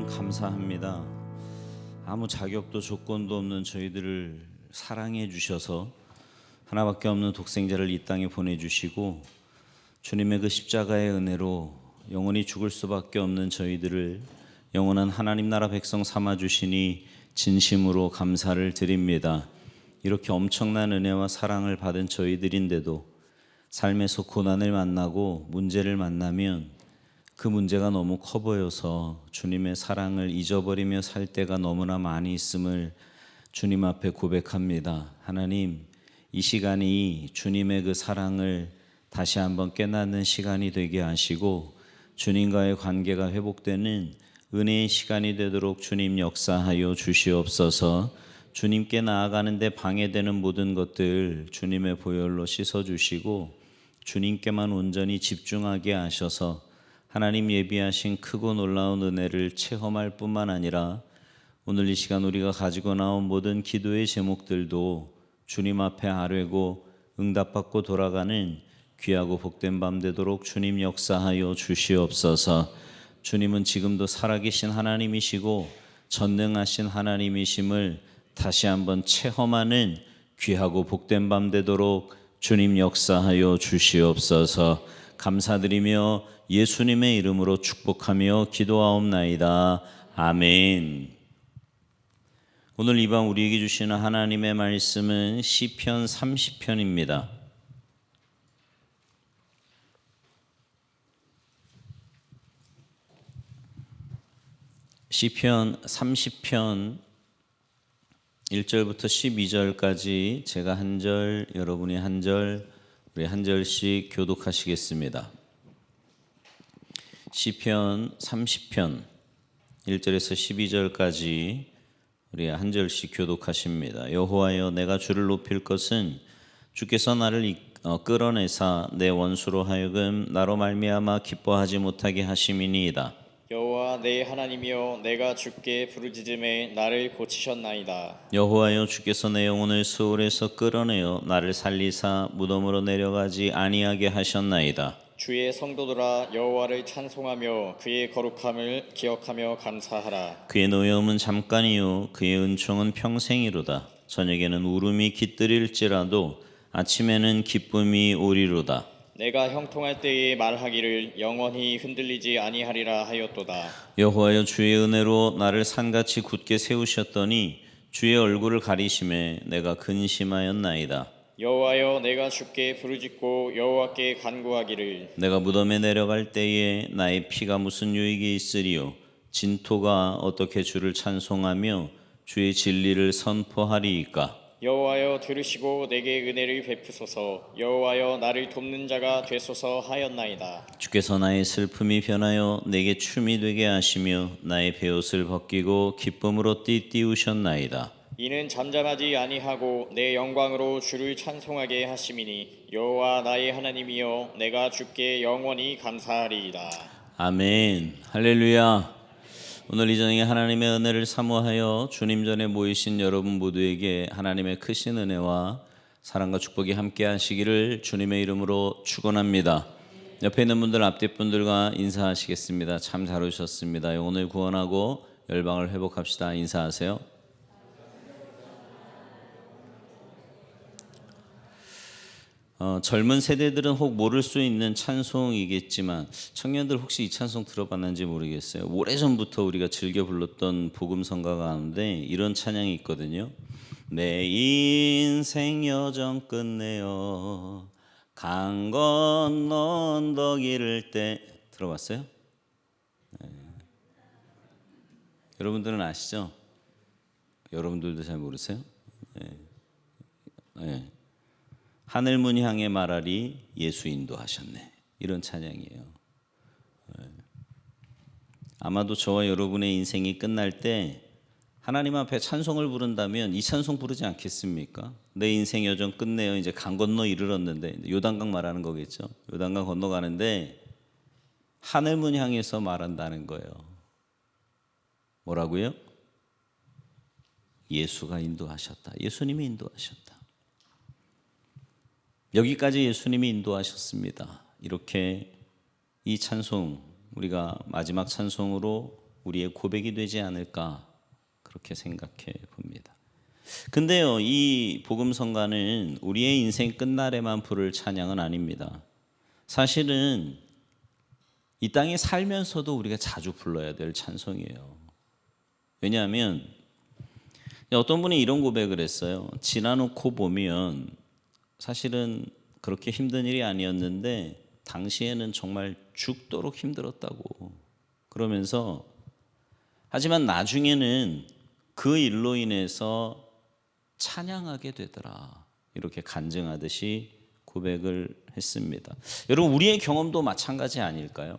하나님 감사합니다. 아무 자격도 조건도 없는 저희들을 사랑해 주셔서 하나밖에 없는 독생자를 이 땅에 보내주시고 주님의 그 십자가의 은혜로 영원히 죽을 수밖에 없는 저희들을 영원한 하나님 나라 백성 삼아 주시니 진심으로 감사를 드립니다. 이렇게 엄청난 은혜와 사랑을 받은 저희들인데도 삶에서 고난을 만나고 문제를 만나면 그 문제가 너무 커 보여서 주님의 사랑을 잊어버리며 살 때가 너무나 많이 있음을 주님 앞에 고백합니다. 하나님, 이 시간이 주님의 그 사랑을 다시 한번 깨닫는 시간이 되게 하시고 주님과의 관계가 회복되는 은혜의 시간이 되도록 주님 역사하여 주시옵소서. 주님께 나아가는데 방해되는 모든 것들 주님의 보혈로 씻어주시고 주님께만 온전히 집중하게 하셔서 하나님 예비하신 크고 놀라운 은혜를 체험할 뿐만 아니라 오늘 이 시간 우리가 가지고 나온 모든 기도의 제목들도 주님 앞에 아뢰고 응답받고 돌아가는 귀하고 복된 밤 되도록 주님 역사하여 주시옵소서. 주님은 지금도 살아계신 하나님이시고 전능하신 하나님이심을 다시 한번 체험하는 귀하고 복된 밤 되도록 주님 역사하여 주시옵소서. 감사드리며 예수님의 이름으로 축복하며 기도하옵나이다. 아멘. 오늘 이 밤 우리에게 주시는 하나님의 말씀은 시편 30편입니다. 시편 30편 1절부터 12절까지 제가 한 절, 여러분이 한 절, 우리 한 절씩 교독하시겠습니다. 시편 30편 1절에서 12절까지 우리 한 절씩 교독하십니다. 여호와여, 내가 주를 높일 것은 주께서 나를 끌어내사 내 원수로 하여금 나로 말미암아 기뻐하지 못하게 하심이니이다. 여호와 내 하나님이여, 내가 주께 부르짖음에 나를 고치셨나이다. 여호와여, 주께서 내 영혼을 수월에서 끌어내어 나를 살리사 무덤으로 내려가지 아니하게 하셨나이다. 주의 성도들아, 여호와를 찬송하며 그의 거룩함을 기억하며 감사하라. 그의 노여움은 잠깐이요 그의 은총은 평생이로다. 저녁에는 울음이 깃들일지라도 아침에는 기쁨이 오리로다. 내가 형통할 때에 말하기를 영원히 흔들리지 아니하리라 하였도다. 여호와여, 주의 은혜로 나를 산같이 굳게 세우셨더니 주의 얼굴을 가리심에 내가 근심하였나이다. 여호와여, 내가 주께 부르짖고 여호와께 간구하기를 내가 무덤에 내려갈 때에 나의 피가 무슨 유익이 있으리요? 진토가 어떻게 주를 찬송하며 주의 진리를 선포하리이까? 여호와여, 들으시고 내게 은혜를 베푸소서. 여호와여, 나를 돕는 자가 되소서 하였나이다. 주께서 나의 슬픔이 변하여 내게 춤이 되게 하시며 나의 베옷을 벗기고 기쁨으로 띠띠우셨나이다. 이는 잠잠하지 아니하고 내 영광으로 주를 찬송하게 하심이니 여호와 나의 하나님이여, 내가 주께 영원히 감사하리이다. 아멘. 할렐루야. 오늘 이 저녁에 하나님의 은혜를 사모하여 주님 전에 모이신 여러분 모두에게 하나님의 크신 은혜와 사랑과 축복이 함께 하시기를 주님의 이름으로 축원합니다. 옆에 있는 분들, 앞뒤 분들과 인사하시겠습니다. 참 잘 오셨습니다. 영혼을 구원하고 열방을 회복합시다. 인사하세요. 젊은 세대들은 혹 모를 수 있는 찬송이겠지만 청년들 혹시 이 찬송 들어봤는지 모르겠어요. 오래전부터 우리가 즐겨 불렀던 복음성가 가운데 이런 찬양이 있거든요. 내 인생 여정 끝내어 강 건너 언덕 이를 때. 들어봤어요? 네. 여러분들은 아시죠? 여러분들도 잘 모르세요? 네. 네. 하늘문 향해 말하리 예수 인도하셨네. 이런 찬양이에요. 아마도 저와 여러분의 인생이 끝날 때 하나님 앞에 찬송을 부른다면 이 찬송 부르지 않겠습니까? 내 인생 여정 끝내어 이제 강 건너 이르렀는데, 요단강 말하는 거겠죠. 요단강 건너가는데 하늘문 향해서 말한다는 거예요. 뭐라고요? 예수가 인도하셨다. 예수님이 인도하셨다. 여기까지 예수님이 인도하셨습니다. 이렇게 이 찬송, 우리가 마지막 찬송으로 우리의 고백이 되지 않을까 그렇게 생각해 봅니다. 근데요, 이 복음성가는 우리의 인생 끝날에만 부를 찬양은 아닙니다. 사실은 이 땅에 살면서도 우리가 자주 불러야 될 찬송이에요. 왜냐하면 어떤 분이 이런 고백을 했어요. 지나놓고 보면 사실은 그렇게 힘든 일이 아니었는데 당시에는 정말 죽도록 힘들었다고. 그러면서 하지만 나중에는 그 일로 인해서 찬양하게 되더라. 이렇게 간증하듯이 고백을 했습니다. 여러분, 우리의 경험도 마찬가지 아닐까요?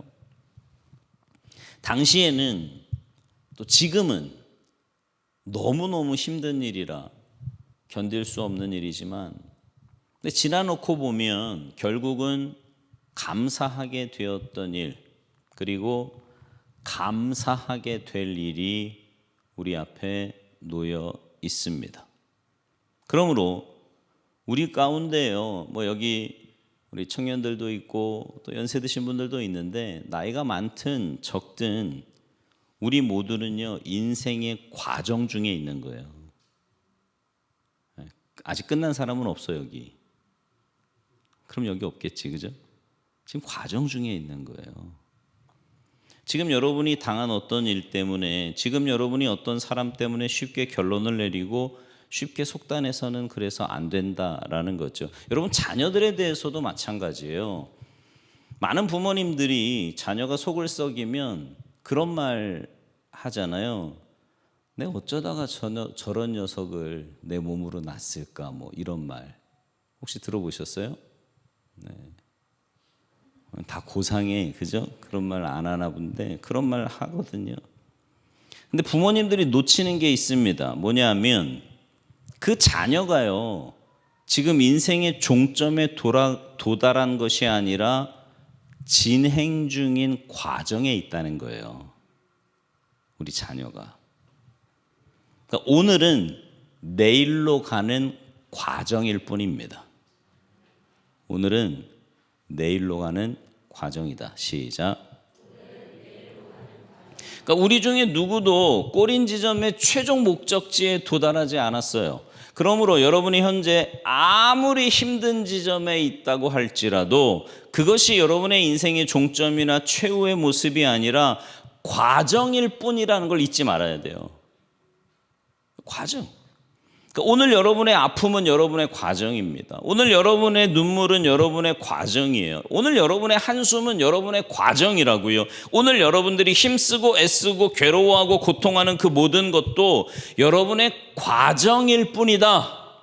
당시에는 또 지금은 너무너무 힘든 일이라 견딜 수 없는 일이지만 근데 지나놓고 보면 결국은 감사하게 되었던 일 그리고 감사하게 될 일이 우리 앞에 놓여 있습니다. 그러므로 우리 가운데요, 여기 우리 청년들도 있고 또 연세 드신 분들도 있는데 나이가 많든 적든 우리 모두는요 인생의 과정 중에 있는 거예요. 아직 끝난 사람은 없어 여기. 그럼 여기 없겠지, 그죠? 지금 과정 중에 있는 거예요. 지금 여러분이 당한 어떤 일 때문에, 지금 여러분이 어떤 사람 때문에 쉽게 결론을 내리고 쉽게 속단해서는 그래서 안 된다라는 거죠. 여러분, 자녀들에 대해서도 마찬가지예요. 많은 부모님들이 자녀가 속을 썩이면 그런 말 하잖아요. 내가 어쩌다가 저런 녀석을 내 몸으로 낳았을까, 이런 말 혹시 들어보셨어요? 네. 다 고상해, 그죠? 그런 말 안 하나 본데 그런 말 하거든요. 근데 부모님들이 놓치는 게 있습니다. 뭐냐면 그 자녀가요 지금 인생의 종점에 도달한 것이 아니라 진행 중인 과정에 있다는 거예요. 우리 자녀가. 그러니까 오늘은 내일로 가는 과정일 뿐입니다. 오늘은 내일로 가는 과정이다. 시작. 그러니까 우리 중에 누구도 꼬린 지점의 최종 목적지에 도달하지 않았어요. 그러므로 여러분이 현재 아무리 힘든 지점에 있다고 할지라도 그것이 여러분의 인생의 종점이나 최후의 모습이 아니라 과정일 뿐이라는 걸 잊지 말아야 돼요. 과정. 그러니까 오늘 여러분의 아픔은 여러분의 과정입니다. 오늘 여러분의 눈물은 여러분의 과정이에요. 오늘 여러분의 한숨은 여러분의 과정이라고요. 오늘 여러분들이 힘쓰고 애쓰고 괴로워하고 고통하는 그 모든 것도 여러분의 과정일 뿐이다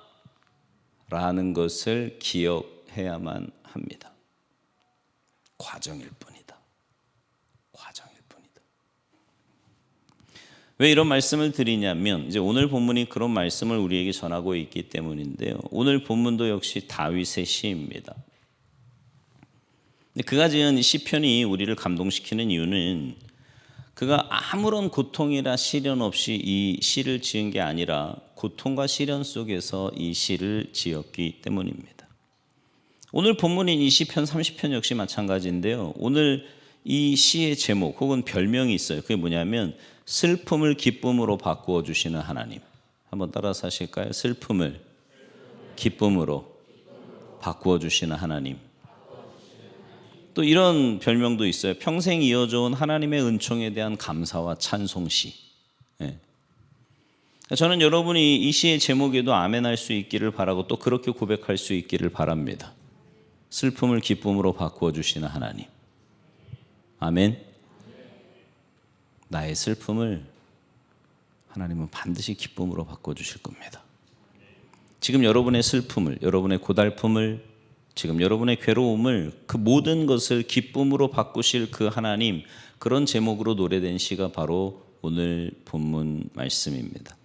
라는 것을 기억해야만 합니다. 과정일 뿐이다. 과정일 뿐이다. 왜 이런 말씀을 드리냐면 이제 오늘 본문이 그런 말씀을 우리에게 전하고 있기 때문인데요. 오늘 본문도 역시 다윗의 시입니다. 그가 지은 시편이 우리를 감동시키는 이유는 그가 아무런 고통이나 시련 없이 이 시를 지은 게 아니라 고통과 시련 속에서 이 시를 지었기 때문입니다. 오늘 본문인 이 시편 30편 역시 마찬가지인데요. 오늘 이 시의 제목 혹은 별명이 있어요. 그게 뭐냐면 슬픔을 기쁨으로 바꾸어 주시는 하나님. 한번 따라서 하실까요? 슬픔을 기쁨으로 바꾸어 주시는 하나님. 또 이런 별명도 있어요. 평생 이어져온 하나님의 은총에 대한 감사와 찬송시. 예. 저는 여러분이 이 시의 제목에도 아멘할 수 있기를 바라고 또 그렇게 고백할 수 있기를 바랍니다. 슬픔을 기쁨으로 바꾸어 주시는 하나님. 아멘. 나의 슬픔을 하나님은 반드시 기쁨으로 바꿔주실 겁니다. 지금 여러분의 슬픔을, 여러분의 고달픔을, 지금 여러분의 괴로움을 그 모든 것을 기쁨으로 바꾸실 그 하나님, 그런 제목으로 노래된 시가 바로 오늘 본문 말씀입니다.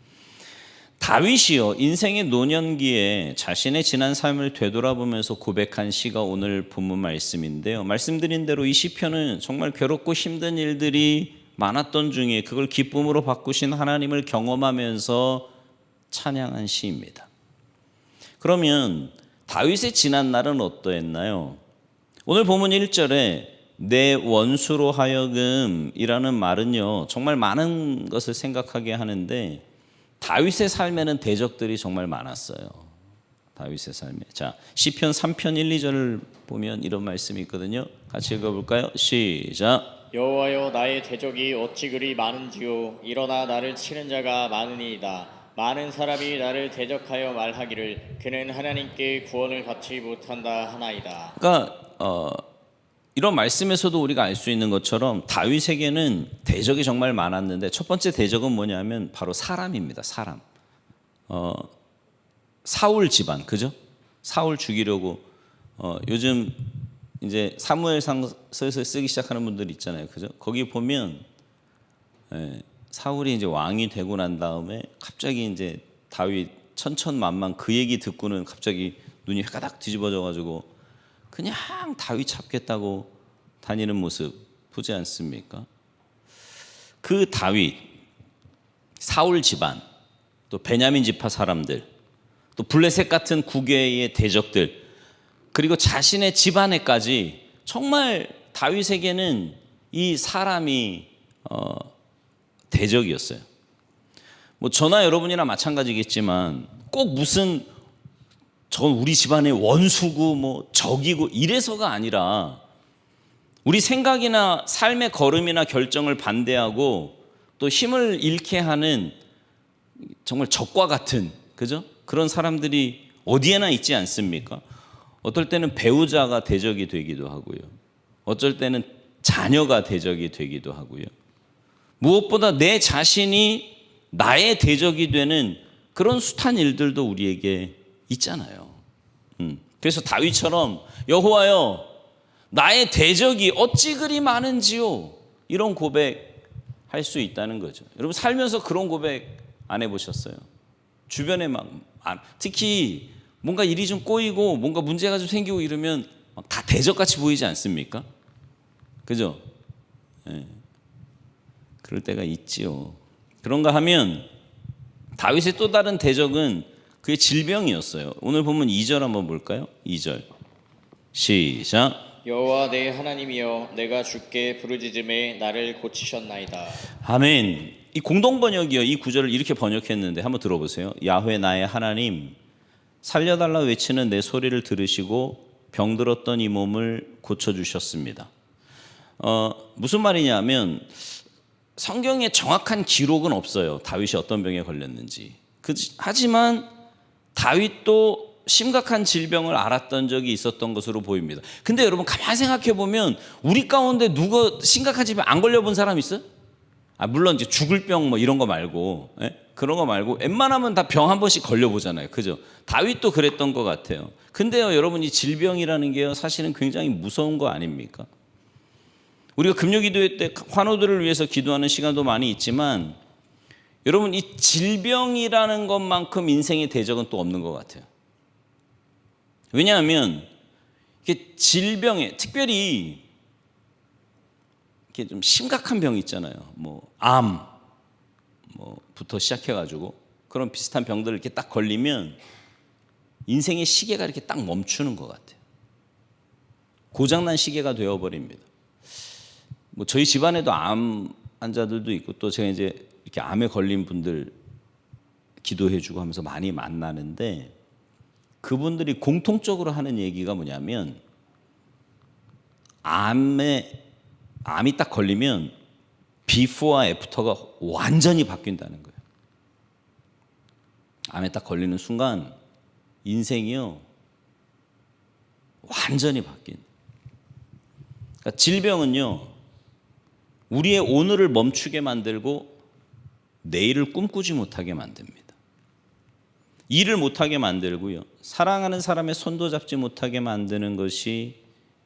다윗이요 인생의 노년기에 자신의 지난 삶을 되돌아보면서 고백한 시가 오늘 본문 말씀인데요. 말씀드린 대로 이 시편은 정말 괴롭고 힘든 일들이 많았던 중에 그걸 기쁨으로 바꾸신 하나님을 경험하면서 찬양한 시입니다. 그러면 다윗의 지난 날은 어떠했나요? 오늘 본문 1절에 내 원수로 하여금이라는 말은요, 정말 많은 것을 생각하게 하는데 다윗의 삶에는 대적들이 정말 많았어요. 다윗의 삶에. 자, 시편 3편 1, 2절을 보면 이런 말씀이 있거든요. 같이 읽어볼까요? 시작. 여호와여, 나의 대적이 어찌 그리 많은지요. 일어나 나를 치는 자가 많으니이다. 많은 사람이 나를 대적하여 말하기를 그는 하나님께 구원을 받지 못한다 하나이다. 그러니까 이런 말씀에서도 우리가 알 수 있는 것처럼 다윗에게는 대적이 정말 많았는데 첫 번째 대적은 뭐냐면 바로 사람입니다. 사람. 사울 집안, 그죠? 사울 죽이려고 요즘 이제 사무엘상 슬슬 쓰기 시작하는 분들 있잖아요, 그죠? 거기 보면 사울이 이제 왕이 되고 난 다음에 갑자기 이제 다윗 천천만만 그 얘기 듣고는 갑자기 눈이 가닥 뒤집어져 가지고 그냥 다윗 잡겠다고 다니는 모습 보지 않습니까? 그 다윗, 사울 집안, 또 베냐민 지파 사람들, 또 블레셋 같은 국외의 대적들, 그리고 자신의 집안에까지 정말 다윗에게는 이 사람이 대적이었어요. 뭐 저나 여러분이나 마찬가지겠지만 꼭 무슨 저건 우리 집안의 원수고 뭐 적이고 이래서가 아니라 우리 생각이나 삶의 걸음이나 결정을 반대하고 또 힘을 잃게 하는 정말 적과 같은, 그죠? 그런 사람들이 어디에나 있지 않습니까? 어떨 때는 배우자가 대적이 되기도 하고요. 어쩔 때는 자녀가 대적이 되기도 하고요. 무엇보다 내 자신이 나의 대적이 되는 그런 숱한 일들도 우리에게 있잖아요. 그래서 다윗처럼 여호와여, 나의 대적이 어찌 그리 많은지요, 이런 고백할 수 있다는 거죠. 여러분 살면서 그런 고백 안 해보셨어요? 주변에 특히 뭔가 일이 좀 꼬이고 뭔가 문제가 좀 생기고 이러면 다 대적같이 보이지 않습니까? 그죠? 네. 그럴 때가 있지요. 그런가 하면 다윗의 또 다른 대적은 그의 질병이었어요. 오늘 보면 2절 한번 볼까요? 2절 시작. 여호와 내 하나님이여, 내가 주께 부르짖음에 나를 고치셨나이다. 아멘. 이 공동번역이요, 이 구절을 이렇게 번역했는데 한번 들어보세요. 야훼 나의 하나님, 살려달라 외치는 내 소리를 들으시고 병들었던 이 몸을 고쳐주셨습니다. 무슨 말이냐면 성경에 정확한 기록은 없어요. 다윗이 어떤 병에 걸렸는지. 하지만 다윗도 심각한 질병을 앓았던 적이 있었던 것으로 보입니다. 근데 여러분 가만히 생각해 보면 우리 가운데 누가 심각한 질병 안 걸려본 사람 있어요? 물론 이제 죽을 병 뭐 이런 거 말고, 그런 거 말고 웬만하면 다 병 한 번씩 걸려보잖아요, 그죠? 다윗도 그랬던 것 같아요. 근데요, 여러분 이 질병이라는 게요 사실은 굉장히 무서운 거 아닙니까? 우리가 금요기도회 때 환우들을 위해서 기도하는 시간도 많이 있지만 여러분 이 질병이라는 것만큼 인생의 대적은 또 없는 것 같아요. 왜냐하면 이게 질병에 특별히 이렇게 좀 심각한 병이 있잖아요. 뭐 암, 뭐부터 시작해가지고 그런 비슷한 병들을 이렇게 딱 걸리면 인생의 시계가 이렇게 딱 멈추는 것 같아요. 고장난 시계가 되어버립니다. 뭐 저희 집안에도 암 환자들도 있고 또 제가 이제 이렇게 암에 걸린 분들 기도해주고 하면서 많이 만나는데 그분들이 공통적으로 하는 얘기가 뭐냐면 암이 딱 걸리면 비포와 애프터가 완전히 바뀐다는 거예요. 암에 딱 걸리는 순간 인생이요 완전히 바뀐다. 그러니까 질병은요 우리의 오늘을 멈추게 만들고 내일을 꿈꾸지 못하게 만듭니다. 일을 못하게 만들고요. 사랑하는 사람의 손도 잡지 못하게 만드는 것이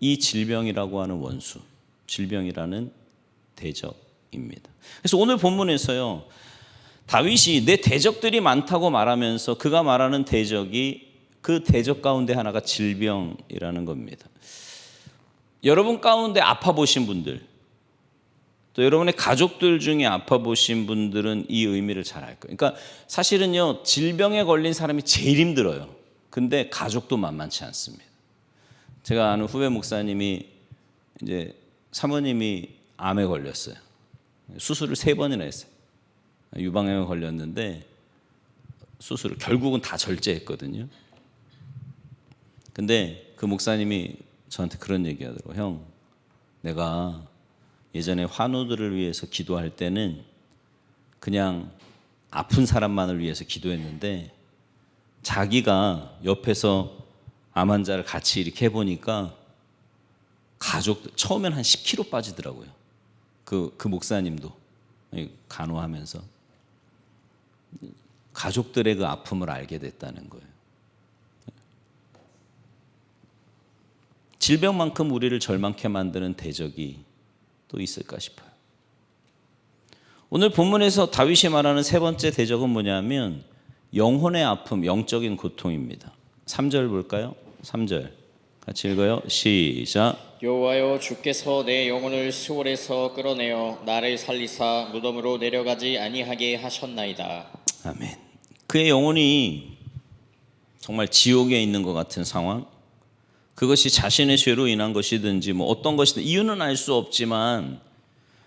이 질병이라고 하는 원수, 질병이라는 대적입니다. 그래서 오늘 본문에서요. 다윗이 내 대적들이 많다고 말하면서 그가 말하는 대적이 그 대적 가운데 하나가 질병이라는 겁니다. 여러분 가운데 아파 보신 분들, 또 여러분의 가족들 중에 아파 보신 분들은 이 의미를 잘 알 거예요. 그러니까 사실은요, 질병에 걸린 사람이 제일 힘들어요. 근데 가족도 만만치 않습니다. 제가 아는 후배 목사님이 이제 사모님이 암에 걸렸어요. 수술을 3번이나 했어요. 유방암에 걸렸는데 수술을 결국은 다 절제했거든요. 근데 그 목사님이 저한테 그런 얘기 하더라고요. 형, 내가 예전에 환우들을 위해서 기도할 때는 그냥 아픈 사람만을 위해서 기도했는데 자기가 옆에서 암 환자를 같이 이렇게 해보니까 가족들 처음엔 한 10kg 빠지더라고요. 그 목사님도 간호하면서 가족들의 그 아픔을 알게 됐다는 거예요. 질병만큼 우리를 절망케 만드는 대적이 또 있을까 싶어요. 오늘 본문에서 다윗이 말하는 3번째 대적은 뭐냐면 영혼의 아픔, 영적인 고통입니다. 3절 볼까요? 3절 같이 읽어요. 시작. 여호와여, 주께서 내 영혼을 수월에서 끌어내어 나를 살리사 무덤으로 내려가지 아니하게 하셨나이다. 아멘. 그의 영혼이 정말 지옥에 있는 것 같은 상황, 그것이 자신의 죄로 인한 것이든지 뭐 어떤 것이든 이유는 알 수 없지만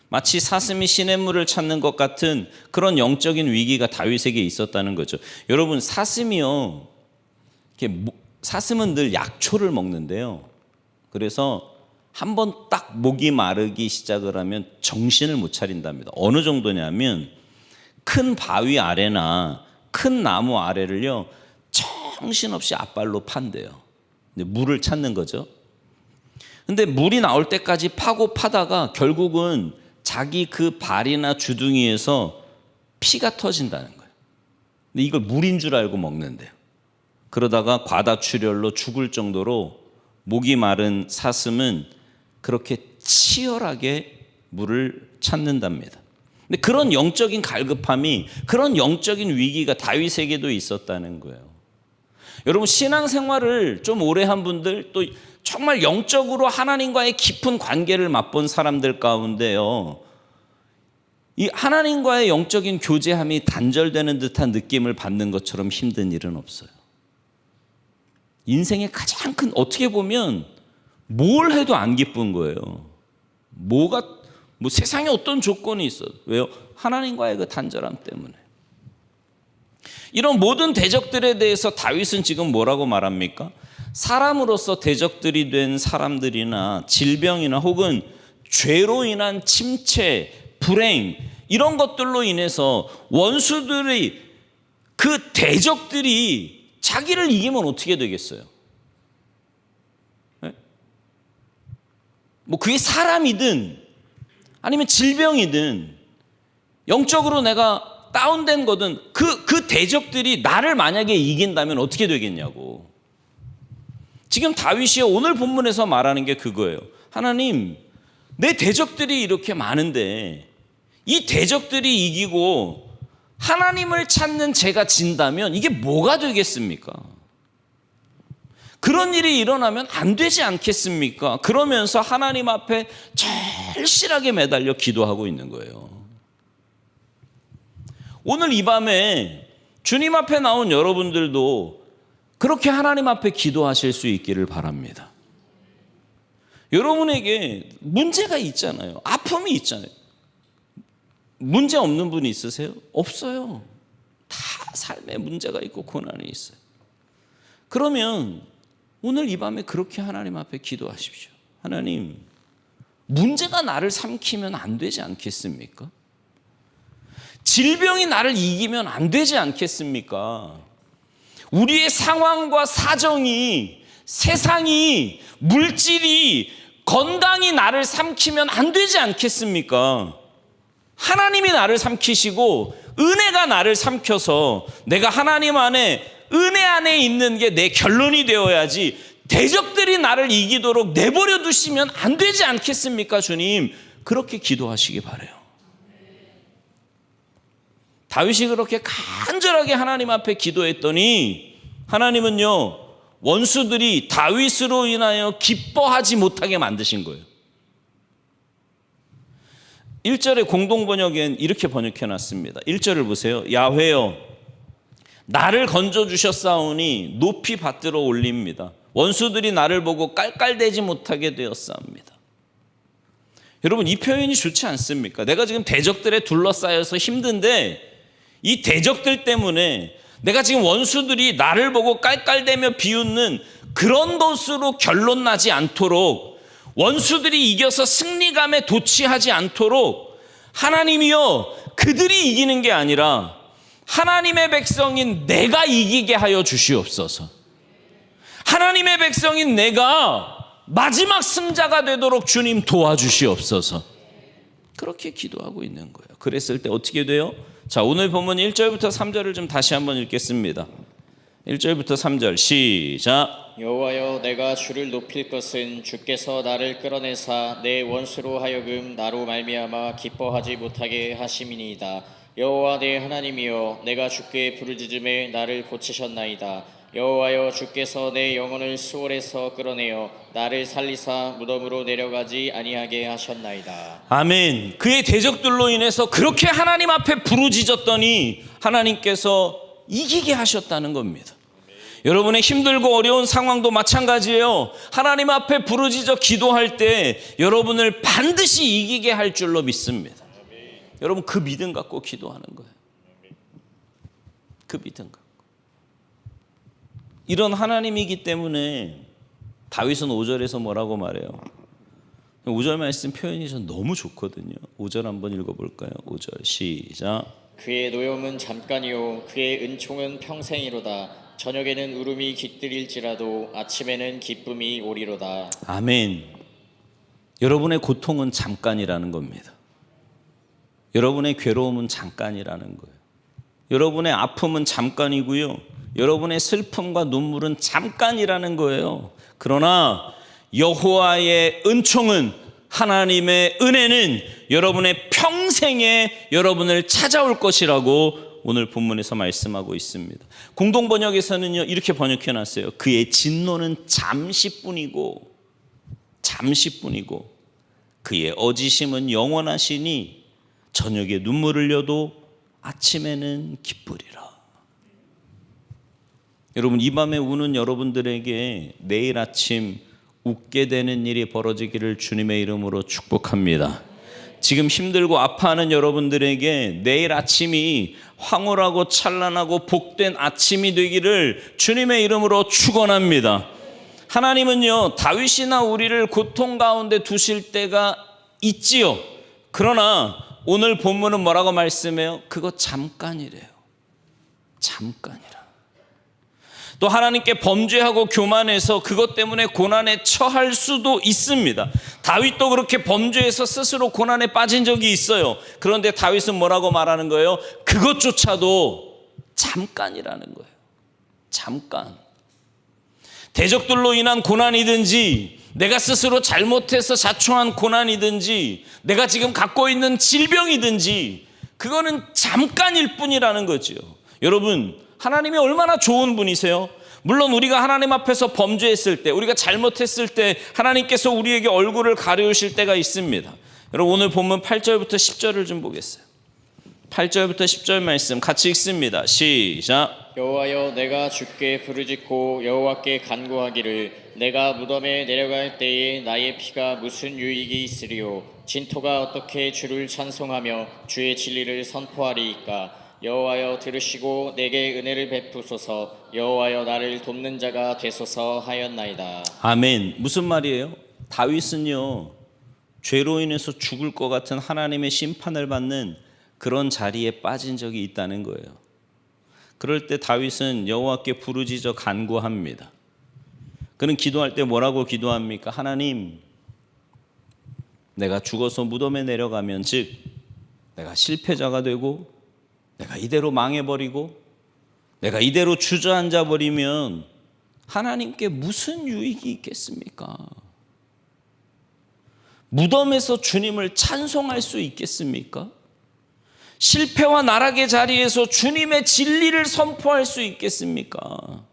마치 사슴이 시냇물을 찾는 것 같은 그런 영적인 위기가 다윗에게 있었다는 거죠. 여러분, 사슴이요, 사슴은 늘 약초를 먹는데요. 그래서 한번 딱 목이 마르기 시작을 하면 정신을 못 차린답니다. 어느 정도냐면 큰 바위 아래나 큰 나무 아래를요 정신없이 앞발로 판대요. 물을 찾는 거죠. 근데 물이 나올 때까지 파고 파다가 결국은 자기 그 발이나 주둥이에서 피가 터진다는 거예요. 근데 이걸 물인 줄 알고 먹는데요. 그러다가 과다출혈로 죽을 정도로 목이 마른 사슴은 그렇게 치열하게 물을 찾는답니다. 근데 그런 영적인 갈급함이, 그런 영적인 위기가 다윗에게도 있었다는 거예요. 여러분, 신앙생활을 좀 오래 한 분들, 또 정말 영적으로 하나님과의 깊은 관계를 맛본 사람들 가운데요, 이 하나님과의 영적인 교제함이 단절되는 듯한 느낌을 받는 것처럼 힘든 일은 없어요. 인생의 가장 큰, 어떻게 보면 뭘 해도 안 기쁜 거예요. 뭐 세상에 어떤 조건이 있어도. 왜요? 하나님과의 그 단절함 때문에. 이런 모든 대적들에 대해서 다윗은 지금 뭐라고 말합니까? 사람으로서 대적들이 된 사람들이나 질병이나 혹은 죄로 인한 침체, 불행, 이런 것들로 인해서 원수들이, 그 대적들이 자기를 이기면 어떻게 되겠어요? 네? 뭐 그게 사람이든 아니면 질병이든 영적으로 내가 다운된 거든 그 대적들이 나를 만약에 이긴다면 어떻게 되겠냐고. 지금 다윗이 오늘 본문에서 말하는 게 그거예요. 하나님, 내 대적들이 이렇게 많은데 이 대적들이 이기고 하나님을 찾는 제가 진다면 이게 뭐가 되겠습니까? 그런 일이 일어나면 안 되지 않겠습니까? 그러면서 하나님 앞에 절실하게 매달려 기도하고 있는 거예요. 오늘 이 밤에 주님 앞에 나온 여러분들도 그렇게 하나님 앞에 기도하실 수 있기를 바랍니다. 여러분에게 문제가 있잖아요. 아픔이 있잖아요. 문제 없는 분이 있으세요? 없어요. 다 삶에 문제가 있고 고난이 있어요. 그러면 오늘 이 밤에 그렇게 하나님 앞에 기도하십시오. 하나님, 문제가 나를 삼키면 안 되지 않겠습니까? 질병이 나를 이기면 안 되지 않겠습니까? 우리의 상황과 사정이, 세상이, 물질이, 건강이 나를 삼키면 안 되지 않겠습니까? 하나님이 나를 삼키시고 은혜가 나를 삼켜서 내가 하나님 안에, 은혜 안에 있는 게 내 결론이 되어야지 대적들이 나를 이기도록 내버려 두시면 안 되지 않겠습니까, 주님? 그렇게 기도하시기 바라요. 다윗이 그렇게 간절하게 하나님 앞에 기도했더니 하나님은요, 원수들이 다윗으로 인하여 기뻐하지 못하게 만드신 거예요. 1절의 공동번역엔 이렇게 번역해놨습니다. 1절을 보세요. 야훼여, 나를 건져주셨사오니 높이 받들어 올립니다. 원수들이 나를 보고 깔깔대지 못하게 되었사옵니다. 여러분, 이 표현이 좋지 않습니까? 내가 지금 대적들에 둘러싸여서 힘든데 이 대적들 때문에 내가 지금 원수들이 나를 보고 깔깔대며 비웃는 그런 것으로 결론 나지 않도록, 원수들이 이겨서 승리감에 도취하지 않도록 하나님이여 그들이 이기는 게 아니라 하나님의 백성인 내가 이기게 하여 주시옵소서. 하나님의 백성인 내가 마지막 승자가 되도록 주님 도와주시옵소서. 그렇게 기도하고 있는 거예요. 그랬을 때 어떻게 돼요? 자, 오늘 본문 1절부터 3절을 좀 다시 한번 읽겠습니다. 1절부터 3절 시작. 여호와여 내가 주를 높일 것은 주께서 나를 끌어내사 내 원수로 하여금 나로 말미암아 기뻐하지 못하게 하심이니이다. 여호와 내 하나님이여 내가 주께 부르짖음에 나를 고치셨나이다. 여호와여 주께서 내 영혼을 수월에서 끌어내어 나를 살리사 무덤으로 내려가지 아니하게 하셨나이다. 아멘. 그의 대적들로 인해서 그렇게 하나님 앞에 부르짖었더니 하나님께서 이기게 하셨다는 겁니다. 여러분의 힘들고 어려운 상황도 마찬가지예요. 하나님 앞에 부르짖어 기도할 때 여러분을 반드시 이기게 할 줄로 믿습니다. 여러분, 그 믿음 갖고 기도하는 거예요. 그 믿음 갖고. 이런 하나님이기 때문에 다윗은 5절에서 뭐라고 말해요? 5절 말씀 표현이 전 너무 좋거든요. 5절 한번 읽어볼까요? 5절 시작. 그의 노염은 잠깐이요 그의 은총은 평생이로다. 저녁에는 울음이 깃들일지라도 아침에는 기쁨이 오리로다. 아멘. 여러분의 고통은 잠깐이라는 겁니다. 여러분의 괴로움은 잠깐이라는 거예요. 여러분의 아픔은 잠깐이고요. 여러분의 슬픔과 눈물은 잠깐이라는 거예요. 그러나 여호와의 은총은, 하나님의 은혜는 여러분의 평생에 여러분을 찾아올 것이라고 오늘 본문에서 말씀하고 있습니다. 공동번역에서는요 이렇게 번역해놨어요. 그의 진노는 잠시뿐이고 그의 어지심은 영원하시니 저녁에 눈물을 흘려도 아침에는 기쁘리라. 여러분, 이 밤에 우는 여러분들에게 내일 아침 웃게 되는 일이 벌어지기를 주님의 이름으로 축복합니다. 지금 힘들고 아파하는 여러분들에게 내일 아침이 황홀하고 찬란하고 복된 아침이 되기를 주님의 이름으로 축원합니다. 하나님은요 다윗이나 우리를 고통 가운데 두실 때가 있지요. 그러나 오늘 본문은 뭐라고 말씀해요? 그거 잠깐이래요. 잠깐이라. 또 하나님께 범죄하고 교만해서 그것 때문에 고난에 처할 수도 있습니다. 다윗도 그렇게 범죄해서 스스로 고난에 빠진 적이 있어요. 그런데 다윗은 뭐라고 말하는 거예요? 그것조차도 잠깐이라는 거예요. 잠깐. 대적들로 인한 고난이든지, 내가 스스로 잘못해서 자초한 고난이든지, 내가 지금 갖고 있는 질병이든지 그거는 잠깐일 뿐이라는 거죠. 여러분, 하나님이 얼마나 좋은 분이세요? 물론 우리가 하나님 앞에서 범죄했을 때, 우리가 잘못했을 때 하나님께서 우리에게 얼굴을 가려우실 때가 있습니다. 여러분, 오늘 본문 8절부터 10절을 좀 보겠어요. 8절부터 10절 말씀 같이 읽습니다. 시작. 여호와여 내가 주께 부르짖고 여호와께 간구하기를 내가 무덤에 내려갈 때에 나의 피가 무슨 유익이 있으리요? 진토가 어떻게 주를 찬송하며 주의 진리를 선포하리이까? 여호와여 들으시고 내게 은혜를 베푸소서. 여호와여 나를 돕는 자가 되소서 하였나이다. 아멘. 무슨 말이에요? 다윗은요 죄로 인해서 죽을 것 같은 하나님의 심판을 받는 그런 자리에 빠진 적이 있다는 거예요. 그럴 때 다윗은 여호와께 부르짖어 간구합니다. 그는 기도할 때 뭐라고 기도합니까? 하나님, 내가 죽어서 무덤에 내려가면, 즉 내가 실패자가 되고 내가 이대로 망해버리고 내가 이대로 주저앉아 버리면 하나님께 무슨 유익이 있겠습니까? 무덤에서 주님을 찬송할 수 있겠습니까? 실패와 나락의 자리에서 주님의 진리를 선포할 수 있겠습니까?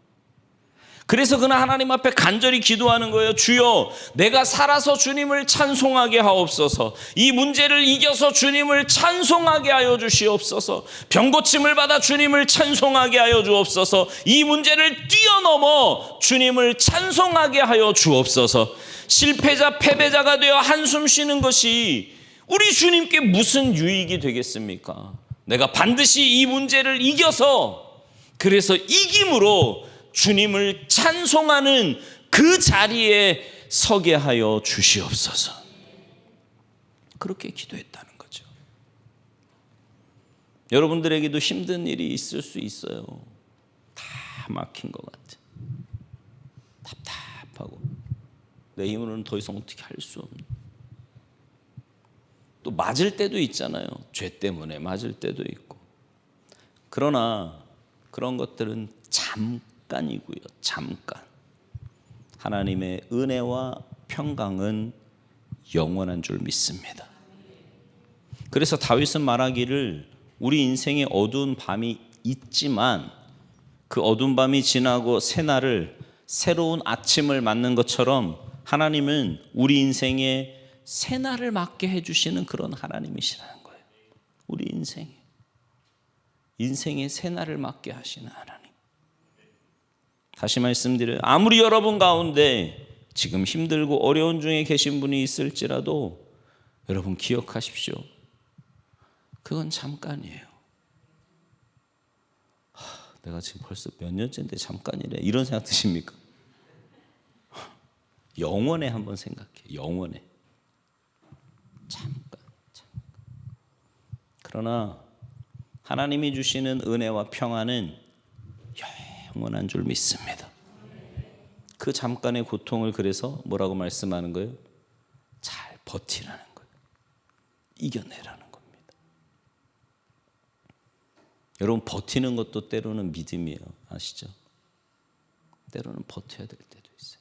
그래서 그는 하나님 앞에 간절히 기도하는 거예요. 주여, 내가 살아서 주님을 찬송하게 하옵소서. 이 문제를 이겨서 주님을 찬송하게 하여 주시옵소서. 병고침을 받아 주님을 찬송하게 하여 주옵소서. 이 문제를 뛰어넘어 주님을 찬송하게 하여 주옵소서. 실패자, 패배자가 되어 한숨 쉬는 것이 우리 주님께 무슨 유익이 되겠습니까? 내가 반드시 이 문제를 이겨서, 그래서 이김으로 주님을 찬송하는 그 자리에 서게 하여 주시옵소서. 그렇게 기도했다는 거죠. 여러분들에게도 힘든 일이 있을 수 있어요. 다 막힌 것 같아. 답답하고 내 힘으로는 더 이상 어떻게 할 수 없는. 또 맞을 때도 있잖아요. 죄 때문에 맞을 때도 있고. 그러나 그런 것들은 잠깐이고요. 잠깐. 하나님의 은혜와 평강은 영원한 줄 믿습니다. 그래서 다윗은 말하기를 우리 인생에 어두운 밤이 있지만 그 어두운 밤이 지나고 새날을 새로운 아침을 맞는 것처럼 하나님은 우리 인생에 새날을 맞게 해주시는 그런 하나님이시라는 거예요. 우리 인생에 새날을 맞게 하시는 하나님. 다시 말씀드려요. 아무리 여러분 가운데 지금 힘들고 어려운 중에 계신 분이 있을지라도 여러분 기억하십시오. 그건 잠깐이에요. 내가 지금 벌써 몇 년째인데 잠깐이래, 이런 생각 드십니까? 영원에 한번 생각해. 영원에. 잠깐. 그러나 하나님이 주시는 은혜와 평안은 영원한 줄 믿습니다. 그 잠깐의 고통을 그래서 뭐라고 말씀하는 거예요? 잘 버티라는 거예요. 이겨내라는 겁니다. 여러분, 버티는 것도 때로는 믿음이에요. 아시죠? 때로는 버텨야 될 때도 있어요.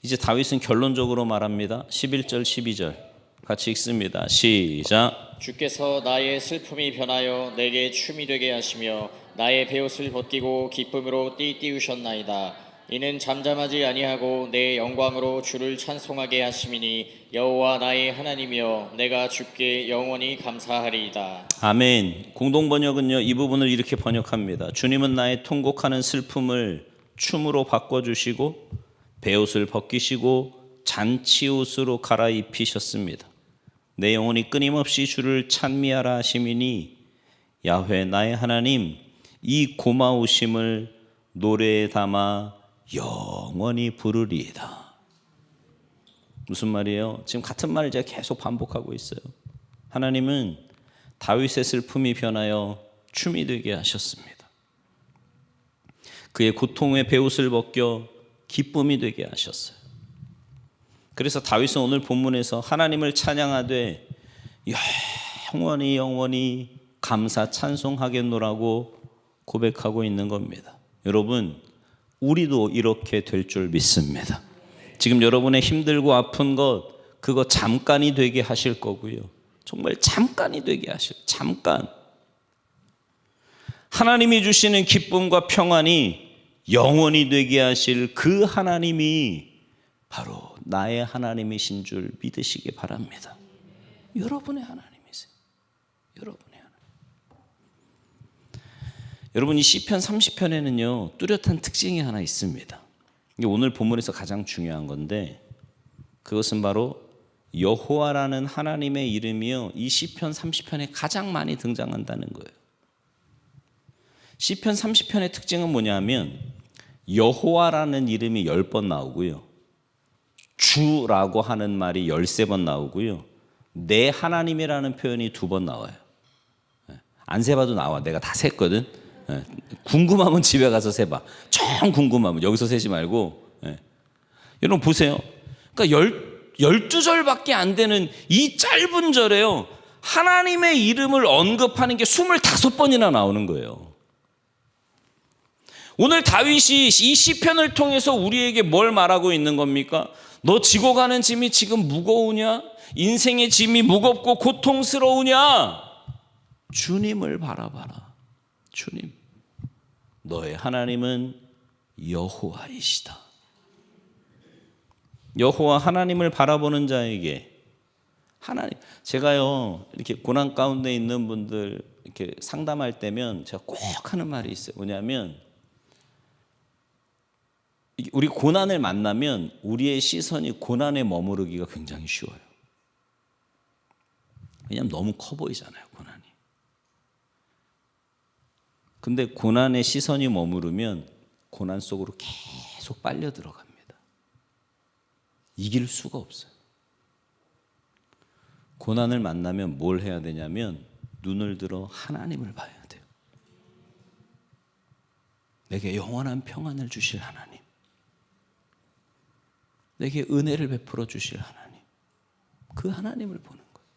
이제 다윗은 결론적으로 말합니다. 11절 12절 같이 읽습니다. 시작. 주께서 나의 슬픔이 변하여 내게 춤이 되게 하시며 나의 베옷을 벗기고 기쁨으로 띠띠우셨나이다. 이는 잠잠하지 아니하고 내 영광으로 주를 찬송하게 하심이니 여호와 나의 하나님이여 내가 주께 영원히 감사하리이다. 아멘. 공동번역은요, 이 부분을 이렇게 번역합니다. 주님은 나의 통곡하는 슬픔을 춤으로 바꿔주시고 베옷을 벗기시고 잔치옷으로 갈아입히셨습니다. 내 영혼이 끊임없이 주를 찬미하라 하심이니 야훼 나의 하나님, 이 고마우심을 노래에 담아 영원히 부르리이다. 무슨 말이에요? 지금 같은 말을 제가 계속 반복하고 있어요. 하나님은 다윗의 슬픔이 변하여 춤이 되게 하셨습니다. 그의 고통의 베옷을 벗겨 기쁨이 되게 하셨어요. 그래서 다윗은 오늘 본문에서 하나님을 찬양하되 영원히 감사 찬송하겠노라고 고백하고 있는 겁니다. 여러분, 우리도 이렇게 될 줄 믿습니다. 지금 여러분의 힘들고 아픈 것, 그거 잠깐이 되게 하실 거고요. 정말 잠깐이 되게 하실, 잠깐. 하나님이 주시는 기쁨과 평안이 영원히 되게 하실 그 하나님이 바로 나의 하나님이신 줄 믿으시기 바랍니다. 여러분의 하나님이세요. 여러분의 하나님. 여러분, 이 시편 30편에는요 뚜렷한 특징이 하나 있습니다. 이게 오늘 본문에서 가장 중요한 건데, 그것은 바로 여호와라는 하나님의 이름이요 이 시편 30편에 가장 많이 등장한다는 거예요. 시편 30편의 특징은 뭐냐면 여호와라는 이름이 10번 나오고요, 주라고 하는 말이 13번 나오고요, 내 하나님이라는 표현이 2번 나와요. 안 세봐도 나와. 내가 다 셌거든. 궁금하면 집에 가서 세봐. 정 궁금하면 여기서 세지 말고. 여러분 보세요. 그러니까 12절밖에 안 되는 이 짧은 절에요 하나님의 이름을 언급하는 게 25번이나 나오는 거예요. 오늘 다윗이 이 시편을 통해서 우리에게 뭘 말하고 있는 겁니까? 너 지고 가는 짐이 지금 무거우냐? 인생의 짐이 무겁고 고통스러우냐? 주님을 바라봐라. 주님. 너의 하나님은 여호와이시다. 여호와 하나님을 바라보는 자에게 하나님, 제가요 이렇게 고난 가운데 있는 분들 이렇게 상담할 때면 제가 꼭 하는 말이 있어요. 뭐냐면 우리 고난을 만나면 우리의 시선이 고난에 머무르기가 굉장히 쉬워요. 왜냐하면 너무 커 보이잖아요, 고난이. 근데 고난에 시선이 머무르면 고난 속으로 계속 빨려 들어갑니다. 이길 수가 없어요. 고난을 만나면 뭘 해야 되냐면 눈을 들어 하나님을 봐야 돼요. 내게 영원한 평안을 주실 하나님, 내게 은혜를 베풀어 주실 하나님, 그 하나님을 보는 거예요.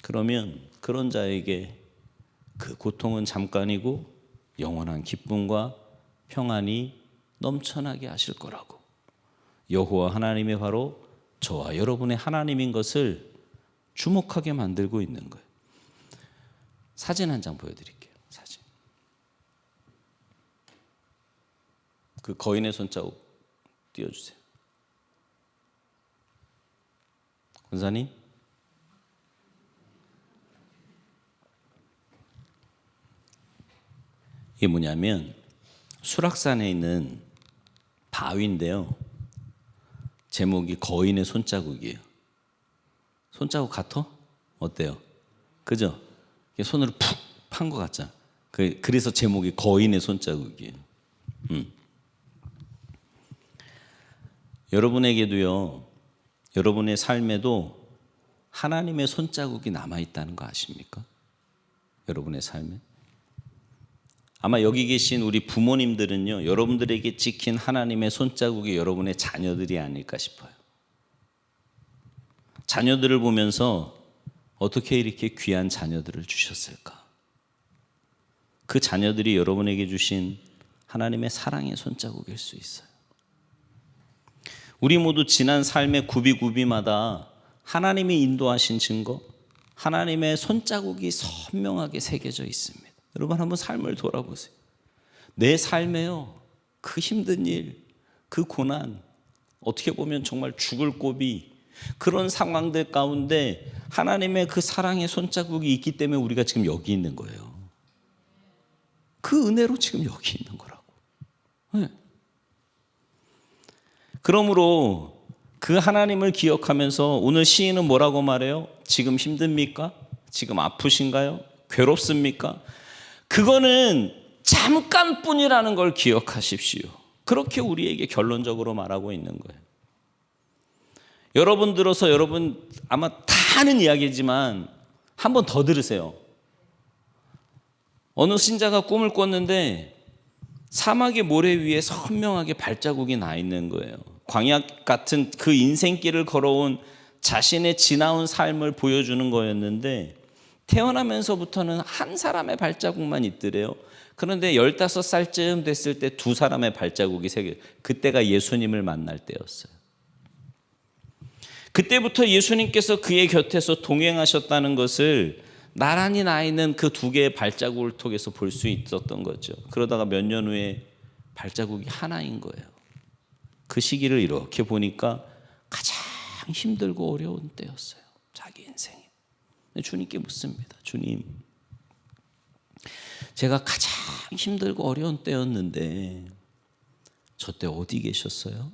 그러면 그런 자에게 그 고통은 잠깐이고 영원한 기쁨과 평안이 넘쳐나게 하실 거라고, 여호와 하나님이 바로 저와 여러분의 하나님인 것을 주목하게 만들고 있는 거예요. 사진 한 장 보여드릴게요. 사진. 그 거인의 손자국 띄워주세요. 권사님. 이게 뭐냐면 수락산에 있는 바위인데요. 제목이 거인의 손자국이에요. 손자국 같아? 어때요? 그죠? 손으로 푹 판 것 같잖아. 그래서 제목이 거인의 손자국이에요. 여러분에게도요, 여러분의 삶에도 하나님의 손자국이 남아있다는 거 아십니까? 여러분의 삶에. 아마 여기 계신 우리 부모님들은요, 여러분들에게 찍힌 하나님의 손자국이 여러분의 자녀들이 아닐까 싶어요. 자녀들을 보면서 어떻게 이렇게 귀한 자녀들을 주셨을까? 그 자녀들이 여러분에게 주신 하나님의 사랑의 손자국일 수 있어요. 우리 모두 지난 삶의 구비구비마다 하나님이 인도하신 증거, 하나님의 손자국이 선명하게 새겨져 있습니다. 여러분 한번 삶을 돌아보세요. 내 삶에요, 그 힘든 일, 그 고난, 어떻게 보면 정말 죽을 고비, 그런 상황들 가운데 하나님의 그 사랑의 손자국이 있기 때문에 우리가 지금 여기 있는 거예요. 그 은혜로 지금 여기 있는 거라고. 네. 그러므로 그 하나님을 기억하면서 오늘 시인은 뭐라고 말해요? 지금 힘듭니까? 지금 아프신가요? 괴롭습니까? 그거는 잠깐뿐이라는 걸 기억하십시오. 그렇게 우리에게 결론적으로 말하고 있는 거예요. 여러분 들어서 여러분 아마 다 아는 이야기지만 한 번 더 들으세요. 어느 신자가 꿈을 꿨는데 사막의 모래 위에 선명하게 발자국이 나 있는 거예요. 광야 같은 그 인생길을 걸어온 자신의 지나온 삶을 보여주는 거였는데 태어나면서부터는 한 사람의 발자국만 있더래요. 그런데 15살쯤 됐을 때 두 사람의 발자국이 새겨요. 그때가 예수님을 만날 때였어요. 그때부터 예수님께서 그의 곁에서 동행하셨다는 것을 나란히 나 있는 그 두 개의 발자국을 통해서 볼 수 있었던 거죠. 그러다가 몇 년 후에 발자국이 하나인 거예요. 그 시기를 이렇게 보니까 가장 힘들고 어려운 때였어요. 자기 인생에. 주님께 묻습니다. 주님, 제가 가장 힘들고 어려운 때였는데 저 때 어디 계셨어요?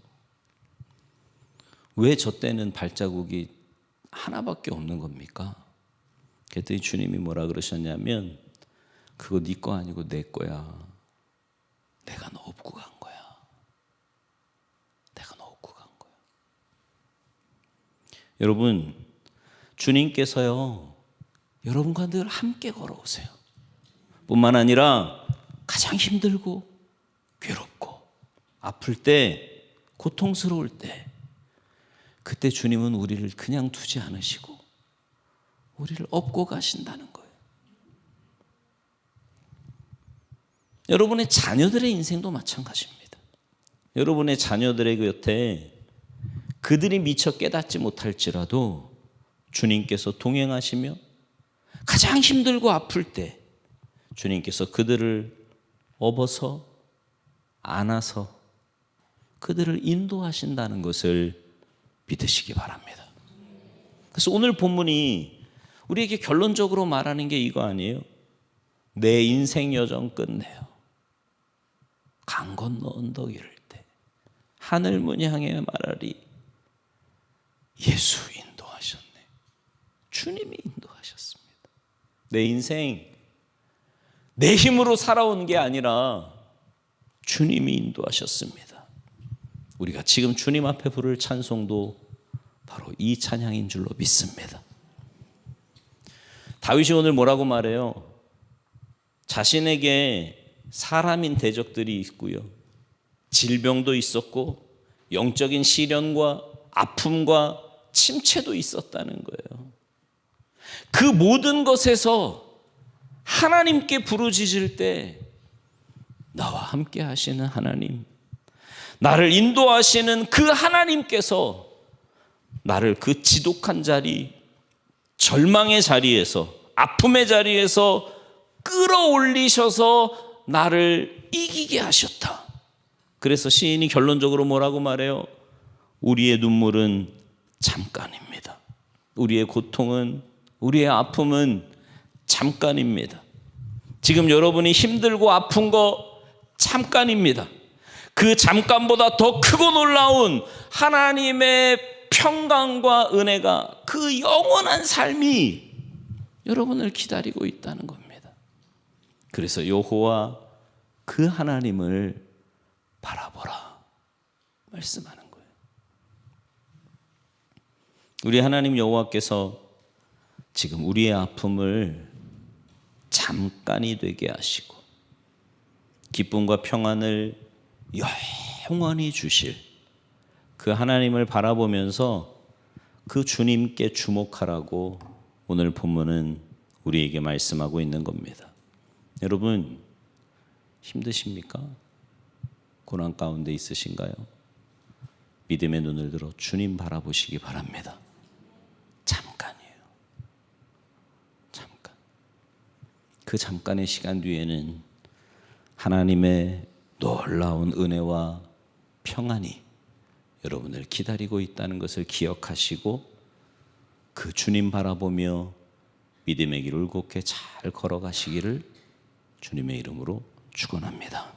왜 저 때는 발자국이 하나밖에 없는 겁니까? 그랬더니 주님이 뭐라 그러셨냐면 그거 네 거 아니고 내 거야. 내가 너 업고 간 거야. 내가 너 업고 간 거야. 여러분, 주님께서요, 여러분과 늘 함께 걸어오세요. 뿐만 아니라 가장 힘들고 괴롭고 아플 때, 고통스러울 때, 그때 주님은 우리를 그냥 두지 않으시고 우리를 업고 가신다는 거예요. 여러분의 자녀들의 인생도 마찬가지입니다. 여러분의 자녀들의 곁에 그들이 미처 깨닫지 못할지라도 주님께서 동행하시며 가장 힘들고 아플 때 주님께서 그들을 업어서 안아서 그들을 인도하신다는 것을 믿으시기 바랍니다. 그래서 오늘 본문이 우리에게 결론적으로 말하는 게 이거 아니에요? 내 인생 여정 끝내요. 강 건너 언덕 이를 때 하늘 문 향해 말하리. 예수 인도하셨네. 주님이 인도하셨습니다. 내 인생 내 힘으로 살아온 게 아니라 주님이 인도하셨습니다. 우리가 지금 주님 앞에 부를 찬송도 바로 이 찬양인 줄로 믿습니다. 다윗이 오늘 뭐라고 말해요? 자신에게 사람인 대적들이 있고요, 질병도 있었고 영적인 시련과 아픔과 침체도 있었다는 거예요. 그 모든 것에서 하나님께 부르짖을 때 나와 함께 하시는 하나님, 나를 인도하시는 그 하나님께서 나를 그 지독한 자리, 절망의 자리에서, 아픔의 자리에서 끌어올리셔서 나를 이기게 하셨다. 그래서 시인이 결론적으로 뭐라고 말해요? 우리의 눈물은 잠깐입니다. 우리의 고통은, 우리의 아픔은 잠깐입니다. 지금 여러분이 힘들고 아픈 거 잠깐입니다. 그 잠깐보다 더 크고 놀라운 하나님의 평강과 은혜가, 그 영원한 삶이 여러분을 기다리고 있다는 겁니다. 그래서 여호와 그 하나님을 바라보라 말씀하는 거예요. 우리 하나님 여호와께서 지금 우리의 아픔을 잠깐이 되게 하시고 기쁨과 평안을 영원히 주실 그 하나님을 바라보면서 그 주님께 주목하라고 오늘 본문은 우리에게 말씀하고 있는 겁니다. 여러분, 힘드십니까? 고난 가운데 있으신가요? 믿음의 눈을 들어 주님 바라보시기 바랍니다. 잠깐이에요. 잠깐. 그 잠깐의 시간 뒤에는 하나님의 놀라운 은혜와 평안이 여러분을 기다리고 있다는 것을 기억하시고 그 주님 바라보며 믿음의 길을 곱게 잘 걸어가시기를 주님의 이름으로 축원합니다.